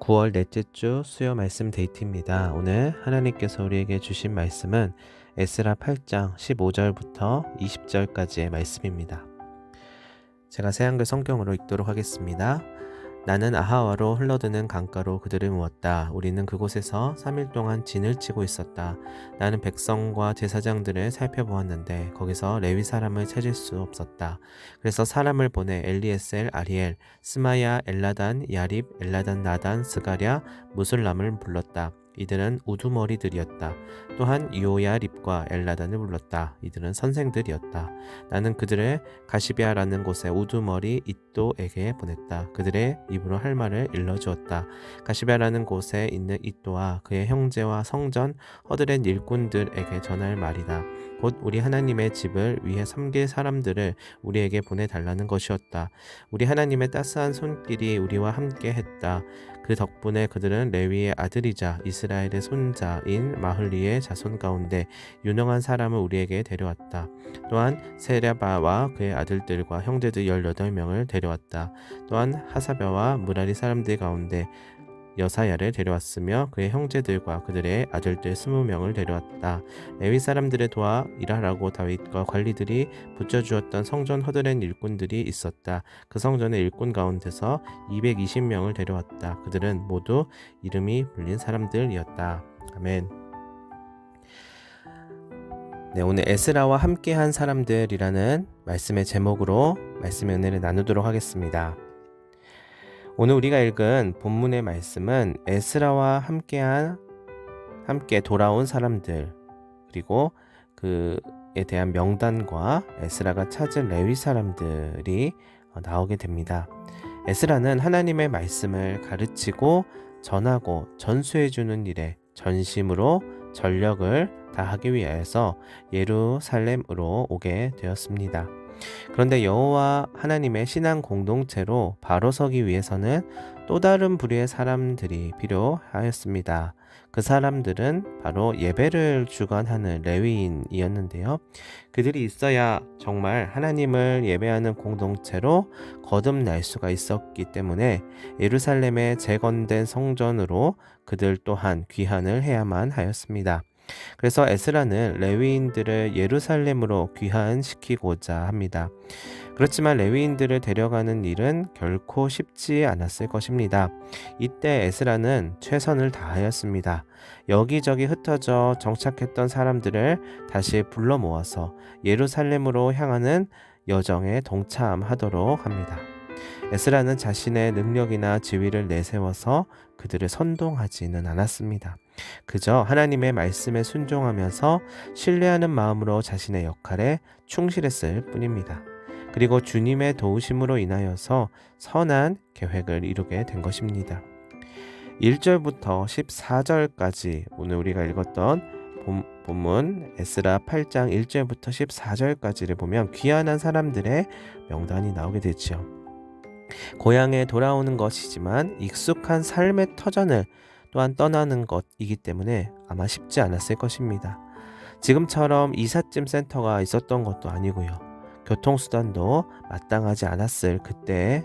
9월 넷째 주 수요 말씀 데이트입니다. 오늘 하나님께서 우리에게 주신 말씀은 에스라 8장 15절부터 20절까지의 말씀입니다. 제가 새한글 성경으로 읽도록 하겠습니다. 나는 아하와로 흘러드는 강가로 그들을 모았다. 우리는 그곳에서 3일 동안 진을 치고 있었다. 나는 백성과 제사장들을 살펴보았는데 거기서 레위 사람을 찾을 수 없었다. 그래서 사람을 보내 엘리에셀, 아리엘, 스마야, 엘라단, 야립, 엘라단, 나단, 스가랴, 무술람을 불렀다. 이들은 우두머리들이었다. 또한 요야립과 엘라단을 불렀다. 이들은 선생들이었다. 나는 그들을 가시비아라는 곳에 우두머리 이또에게 보냈다. 그들의 입으로 할 말을 일러주었다. 가시비아라는 곳에 있는 이또와 그의 형제와 성전 허드렛 일꾼들에게 전할 말이다. 곧 우리 하나님의 집을 위해 섬길 사람들을 우리에게 보내달라는 것이었다. 우리 하나님의 따스한 손길이 우리와 함께 했다. 그 덕분에 그들은 레위의 아들이자 이스라엘의 손자인 마흘리의 자손 가운데 유능한 사람을 우리에게 데려왔다. 또한 세랴바와 그의 아들들과 형제들 18명을 데려왔다. 또한 하사벼와 무라리 사람들 가운데 여사야를 데려왔으며 그의 형제들과 그들의 아들들 20명을 데려왔다. 레위 사람들을 도와 일하라고 다윗과 관리들이 붙여주었던 성전 허드렛 일꾼들이 있었다. 그 성전의 일꾼 가운데서 220명을 데려왔다. 그들은 모두 이름이 불린 사람들이었다. 아멘. 네, 오늘 에스라와 함께한 사람들이라는 말씀의 제목으로 말씀의 은혜를 나누도록 하겠습니다. 오늘 우리가 읽은 본문의 말씀은 에스라와 함께 돌아온 사람들, 그리고 그에 대한 명단과 에스라가 찾은 레위 사람들이 나오게 됩니다. 에스라는 하나님의 말씀을 가르치고 전하고 전수해주는 일에 전심으로 전력을 다하기 위해서 예루살렘으로 오게 되었습니다. 그런데 여호와 하나님의 신앙 공동체로 바로 서기 위해서는 또 다른 부류의 사람들이 필요하였습니다. 그 사람들은 바로 예배를 주관하는 레위인이었는데요. 그들이 있어야 정말 하나님을 예배하는 공동체로 거듭날 수가 있었기 때문에 예루살렘에 재건된 성전으로 그들 또한 귀환을 해야만 하였습니다. 그래서 에스라는 레위인들을 예루살렘으로 귀환시키고자 합니다. 그렇지만 레위인들을 데려가는 일은 결코 쉽지 않았을 것입니다. 이때 에스라는 최선을 다하였습니다. 여기저기 흩어져 정착했던 사람들을 다시 불러 모아서 예루살렘으로 향하는 여정에 동참하도록 합니다. 에스라는 자신의 능력이나 지위를 내세워서 그들을 선동하지는 않았습니다. 그저 하나님의 말씀에 순종하면서 신뢰하는 마음으로 자신의 역할에 충실했을 뿐입니다. 그리고 주님의 도우심으로 인하여서 선한 계획을 이루게 된 것입니다. 1절부터 14절까지 오늘 우리가 읽었던 본문 에스라 8장 1절부터 14절까지를 보면 귀환한 사람들의 명단이 나오게 되죠. 고향에 돌아오는 것이지만 익숙한 삶의 터전을 또한 떠나는 것이기 때문에 아마 쉽지 않았을 것입니다. 지금처럼 이삿짐 센터가 있었던 것도 아니고요. 교통수단도 마땅하지 않았을 그때에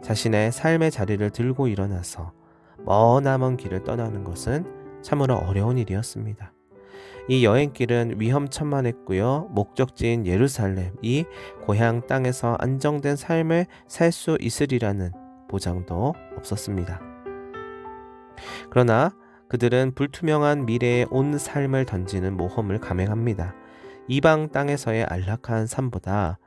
자신의 삶의 자리를 들고 일어나서 머나먼 길을 떠나는 것은 참으로 어려운 일이었습니다. 이 여행길은 위험천만했고요. 목적지인 예루살렘, 이 고향 땅에서 안정된 삶을 살 수 있으리라는 보장도 없었습니다. 그러나 그들은 불투명한 미래에 온 삶을 던지는 모험을 감행합니다. 이방 땅에서의 안락한 삶보다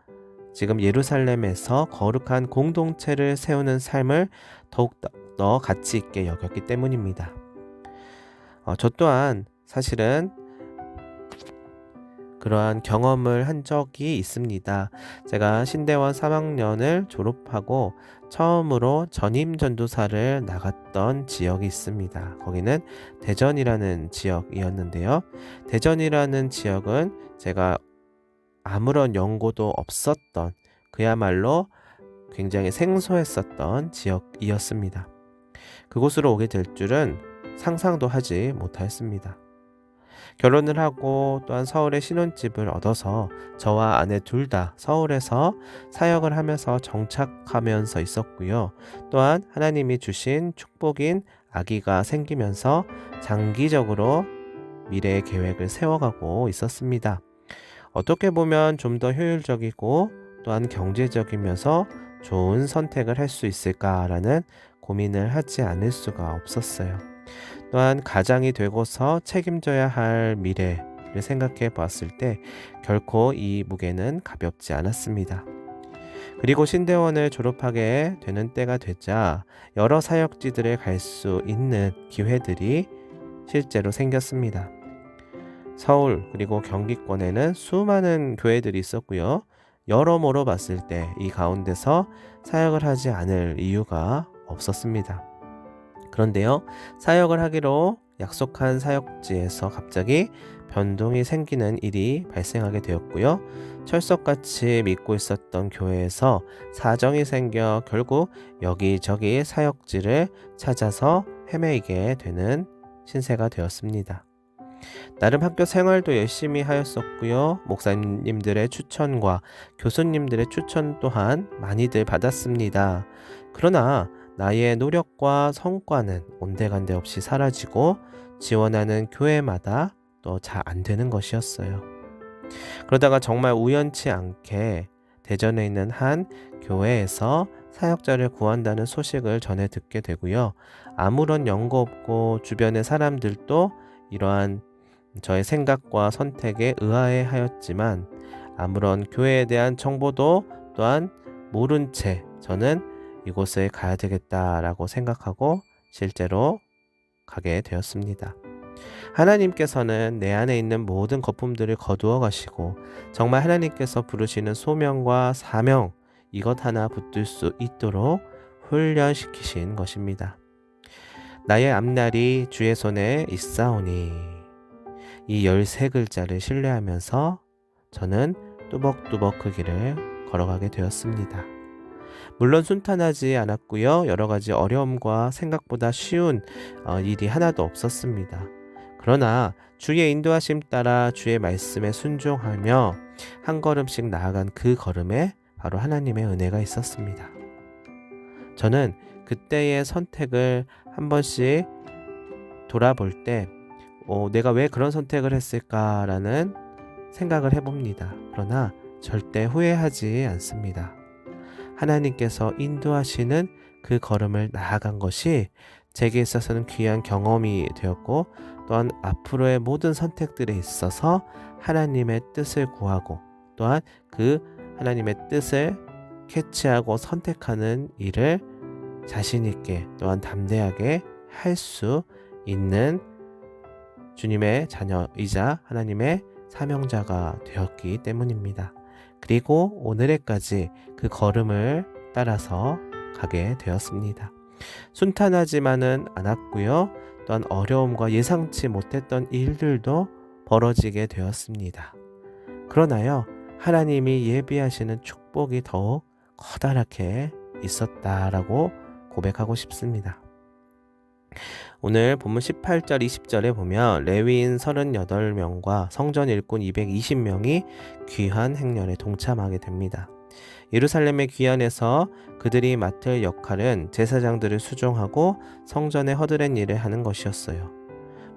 지금 예루살렘에서 거룩한 공동체를 세우는 삶을 더욱더 가치 있게 여겼기 때문입니다. 저 또한 사실은 그러한 경험을 한 적이 있습니다. 제가 신대원 3학년을 졸업하고 처음으로 전임 전도사를 나갔던 지역이 있습니다. 거기는 대전이라는 지역이었는데요. 대전이라는 지역은 제가 아무런 연고도 없었던 그야말로 굉장히 생소했었던 지역이었습니다. 그곳으로 오게 될 줄은 상상도 하지 못하였습니다. 결혼을 하고 또한 서울에 신혼집을 얻어서 저와 아내 둘 다 서울에서 사역을 하면서 정착하면서 있었고요. 또한 하나님이 주신 축복인 아기가 생기면서 장기적으로 미래의 계획을 세워가고 있었습니다. 어떻게 보면 좀 더 효율적이고 또한 경제적이면서 좋은 선택을 할 수 있을까라는 고민을 하지 않을 수가 없었어요. 또한 가장이 되고서 책임져야 할 미래를 생각해 봤을 때 결코 이 무게는 가볍지 않았습니다. 그리고 신대원을 졸업하게 되는 때가 되자 여러 사역지들을 갈 수 있는 기회들이 실제로 생겼습니다. 서울 그리고 경기권에는 수많은 교회들이 있었고요. 여러모로 봤을 때 이 가운데서 사역을 하지 않을 이유가 없었습니다. 그런데요, 사역을 하기로 약속한 사역지에서 갑자기 변동이 생기는 일이 발생하게 되었고요. 철석같이 믿고 있었던 교회에서 사정이 생겨 결국 여기저기 사역지를 찾아서 헤매이게 되는 신세가 되었습니다. 나름 학교 생활도 열심히 하였었고요. 목사님들의 추천과 교수님들의 추천 또한 많이들 받았습니다. 그러나 나의 노력과 성과는 온데간데 없이 사라지고 지원하는 교회마다 또 잘 안 되는 것이었어요. 그러다가 정말 우연치 않게 대전에 있는 한 교회에서 사역자를 구한다는 소식을 전해 듣게 되고요. 아무런 연고 없고 주변의 사람들도 이러한 저의 생각과 선택에 의아해 하였지만 아무런 교회에 대한 정보도 또한 모른 채 저는 이곳에 가야 되겠다라고 생각하고 실제로 가게 되었습니다. 하나님께서는 내 안에 있는 모든 거품들을 거두어 가시고 정말 하나님께서 부르시는 소명과 사명 이것 하나 붙들 수 있도록 훈련시키신 것입니다. 나의 앞날이 주의 손에 있사오니 이 13글자를 신뢰하면서 저는 뚜벅뚜벅 그 길을 걸어가게 되었습니다. 물론 순탄하지 않았고요. 여러 가지 어려움과 생각보다 쉬운 일이 하나도 없었습니다. 그러나 주의 인도하심 따라 주의 말씀에 순종하며 한 걸음씩 나아간 그 걸음에 바로 하나님의 은혜가 있었습니다. 저는 그때의 선택을 한 번씩 돌아볼 때 내가 왜 그런 선택을 했을까라는 생각을 해봅니다. 그러나 절대 후회하지 않습니다. 하나님께서 인도하시는 그 걸음을 나아간 것이 제게 있어서는 귀한 경험이 되었고 또한 앞으로의 모든 선택들에 있어서 하나님의 뜻을 구하고 또한 그 하나님의 뜻을 캐치하고 선택하는 일을 자신 있게 또한 담대하게 할 수 있는 주님의 자녀이자 하나님의 사명자가 되었기 때문입니다. 그리고 오늘에까지 그 걸음을 따라서 가게 되었습니다. 순탄하지만은 않았고요. 또한 어려움과 예상치 못했던 일들도 벌어지게 되었습니다. 그러나요, 하나님이 예비하시는 축복이 더욱 커다랗게 있었다라고 고백하고 싶습니다. 오늘 본문 18절 20절에 보면 레위인 38명과 성전 일꾼 220명이 귀환 행렬에 동참하게 됩니다. 예루살렘의 귀환에서 그들이 맡을 역할은 제사장들을 수종하고 성전에 허드렛 일을 하는 것이었어요.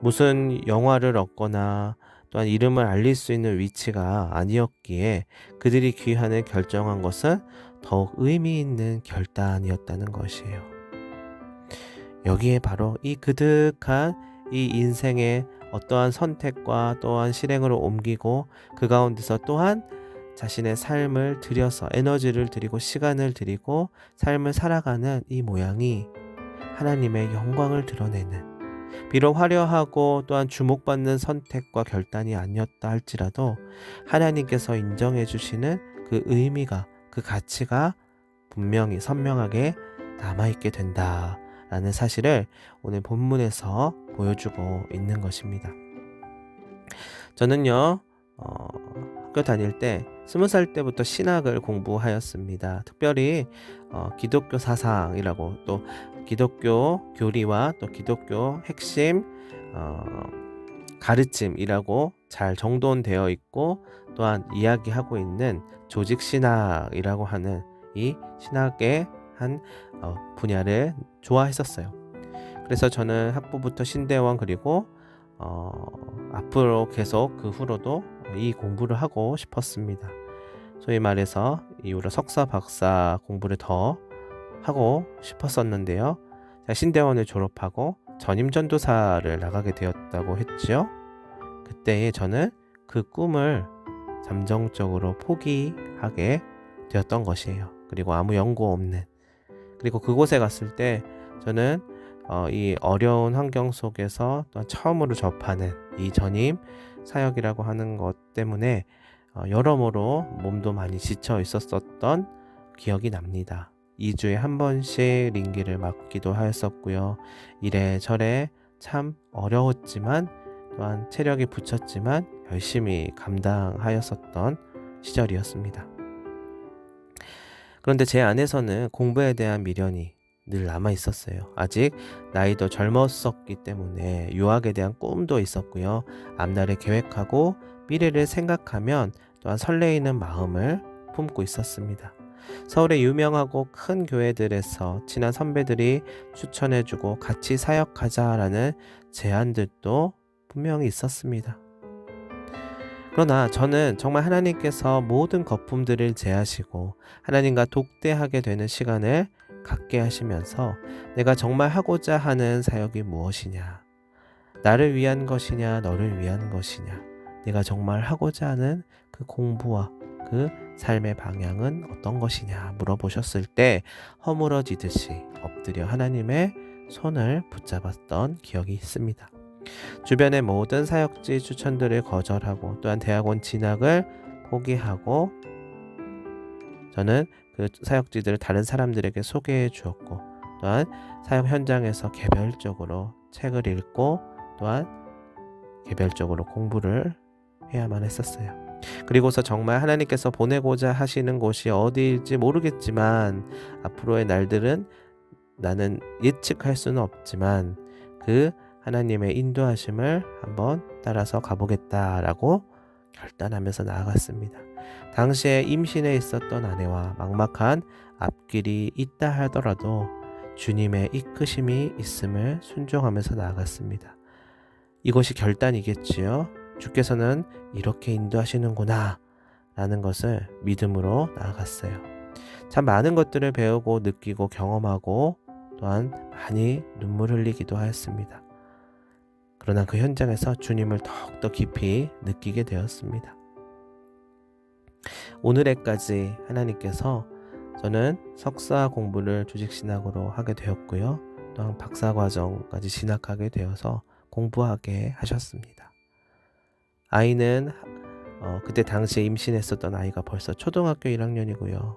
무슨 영화를 얻거나 또한 이름을 알릴 수 있는 위치가 아니었기에 그들이 귀환을 결정한 것은 더욱 의미 있는 결단이었다는 것이에요. 여기에 바로 이 그득한 이 인생의 어떠한 선택과 또한 실행으로 옮기고 그 가운데서 또한 자신의 삶을 들여서 에너지를 들이고 시간을 들이고 삶을 살아가는 이 모양이 하나님의 영광을 드러내는 비록 화려하고 또한 주목받는 선택과 결단이 아니었다 할지라도 하나님께서 인정해 주시는 그 의미가 그 가치가 분명히 선명하게 남아있게 된다 라는 사실을 오늘 본문에서 보여주고 있는 것입니다. 저는요 학교 다닐 때 20살 때부터 신학을 공부하였습니다. 특별히 기독교 사상이라고 또 기독교 교리와 또 기독교 핵심 가르침이라고 잘 정돈되어 있고 또한 이야기하고 있는 조직 신학이라고 하는 이 신학의 한 분야를 좋아했었어요. 그래서 저는 학부부터 신대원 그리고 앞으로 계속 그 후로도 이 공부를 하고 싶었습니다. 소위 말해서 이후로 석사 박사 공부를 더 하고 싶었었는데요. 신대원을 졸업하고 전임전도사를 나가게 되었다고 했죠. 그때에 저는 그 꿈을 잠정적으로 포기하게 되었던 것이에요. 그리고 아무 연고 없는, 그리고 그곳에 갔을 때 저는 이 어려운 환경 속에서 처음으로 접하는 이 전임 사역이라고 하는 것 때문에 여러모로 몸도 많이 지쳐 있었던 기억이 납니다. 2주에 한 번씩 링기를 맞기도 하였었고요. 이래저래 참 어려웠지만 또한 체력이 붙였지만 열심히 감당하였었던 시절이었습니다. 그런데 제 안에서는 공부에 대한 미련이 늘 남아 있었어요. 아직 나이도 젊었었기 때문에 유학에 대한 꿈도 있었고요. 앞날을 계획하고 미래를 생각하면 또한 설레이는 마음을 품고 있었습니다. 서울의 유명하고 큰 교회들에서 친한 선배들이 추천해주고 같이 사역하자라는 제안들도 분명히 있었습니다. 그러나 저는 정말 하나님께서 모든 거품들을 제하시고 하나님과 독대하게 되는 시간을 갖게 하시면서 내가 정말 하고자 하는 사역이 무엇이냐, 나를 위한 것이냐 너를 위한 것이냐, 내가 정말 하고자 하는 그 공부와 그 삶의 방향은 어떤 것이냐 물어보셨을 때 허물어지듯이 엎드려 하나님의 손을 붙잡았던 기억이 있습니다. 주변의 모든 사역지 추천들을 거절하고 또한 대학원 진학을 포기하고 저는 그 사역지들을 다른 사람들에게 소개해 주었고 또한 사역 현장에서 개별적으로 책을 읽고 또한 개별적으로 공부를 해야만 했었어요. 그리고서 정말 하나님께서 보내고자 하시는 곳이 어디일지 모르겠지만 앞으로의 날들은 나는 예측할 수는 없지만 그 하나님의 인도하심을 한번 따라서 가보겠다라고 결단하면서 나아갔습니다. 당시에 임신해 있었던 아내와 막막한 앞길이 있다 하더라도 주님의 이끄심이 있음을 순종하면서 나아갔습니다. 이것이 결단이겠지요. 주께서는 이렇게 인도하시는구나 라는 것을 믿음으로 나아갔어요. 참 많은 것들을 배우고 느끼고 경험하고 또한 많이 눈물 흘리기도 하였습니다. 그러나 그 현장에서 주님을 더욱더 깊이 느끼게 되었습니다. 오늘에까지 하나님께서 저는 석사 공부를 주직신학으로 하게 되었고요. 또한 박사과정까지 진학하게 되어서 공부하게 하셨습니다. 아이는 그때 당시에 임신했었던 아이가 벌써 초등학교 1학년이고요.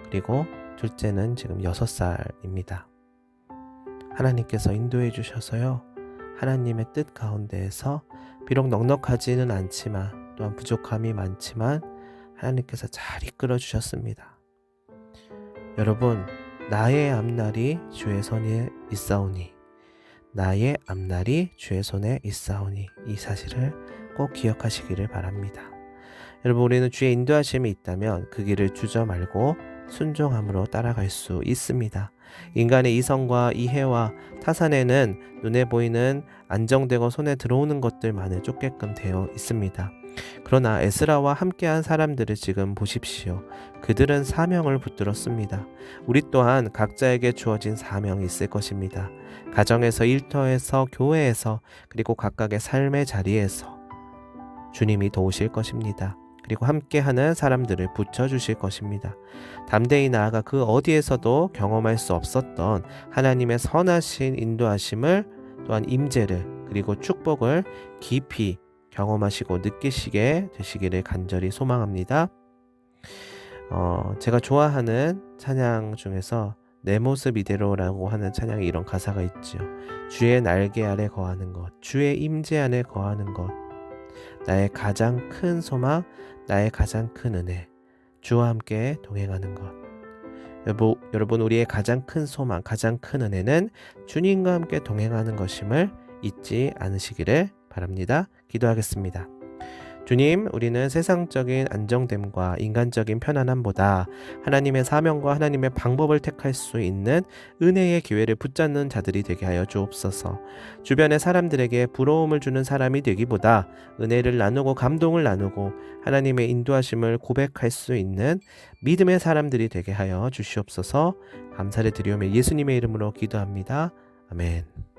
그리고 둘째는 지금 6살입니다. 하나님께서 인도해 주셔서요. 하나님의 뜻 가운데에서 비록 넉넉하지는 않지만 또한 부족함이 많지만 하나님께서 잘 이끌어 주셨습니다. 여러분, 나의 앞날이 주의 손에 있사오니, 나의 앞날이 주의 손에 있사오니, 이 사실을 꼭 기억하시기를 바랍니다. 여러분, 우리는 주의 인도하심이 있다면 그 길을 주저 말고 순종함으로 따라갈 수 있습니다. 인간의 이성과 이해와 타산에는 눈에 보이는 안정되고 손에 들어오는 것들만을 쫓게끔 되어 있습니다. 그러나 에스라와 함께한 사람들을 지금 보십시오. 그들은 사명을 붙들었습니다. 우리 또한 각자에게 주어진 사명이 있을 것입니다. 가정에서, 일터에서, 교회에서, 그리고 각각의 삶의 자리에서 주님이 도우실 것입니다. 그리고 함께하는 사람들을 붙여주실 것입니다. 담대히 나아가 그 어디에서도 경험할 수 없었던 하나님의 선하신 인도하심을 또한 임재를 그리고 축복을 깊이 경험하시고 느끼시게 되시기를 간절히 소망합니다. 제가 좋아하는 찬양 중에서 내 모습 이대로라고 하는 찬양에 이런 가사가 있죠. 주의 날개 아래 거하는 것, 주의 임재 안에 거하는 것, 나의 가장 큰 소망, 나의 가장 큰 은혜, 주와 함께 동행하는 것. 여러분, 우리의 가장 큰 소망, 가장 큰 은혜는 주님과 함께 동행하는 것임을 잊지 않으시기를 바랍니다. 기도하겠습니다. 주님, 우리는 세상적인 안정됨과 인간적인 편안함보다 하나님의 사명과 하나님의 방법을 택할 수 있는 은혜의 기회를 붙잡는 자들이 되게 하여 주옵소서. 주변의 사람들에게 부러움을 주는 사람이 되기보다 은혜를 나누고 감동을 나누고 하나님의 인도하심을 고백할 수 있는 믿음의 사람들이 되게 하여 주시옵소서. 감사를 드리오며 예수님의 이름으로 기도합니다. 아멘.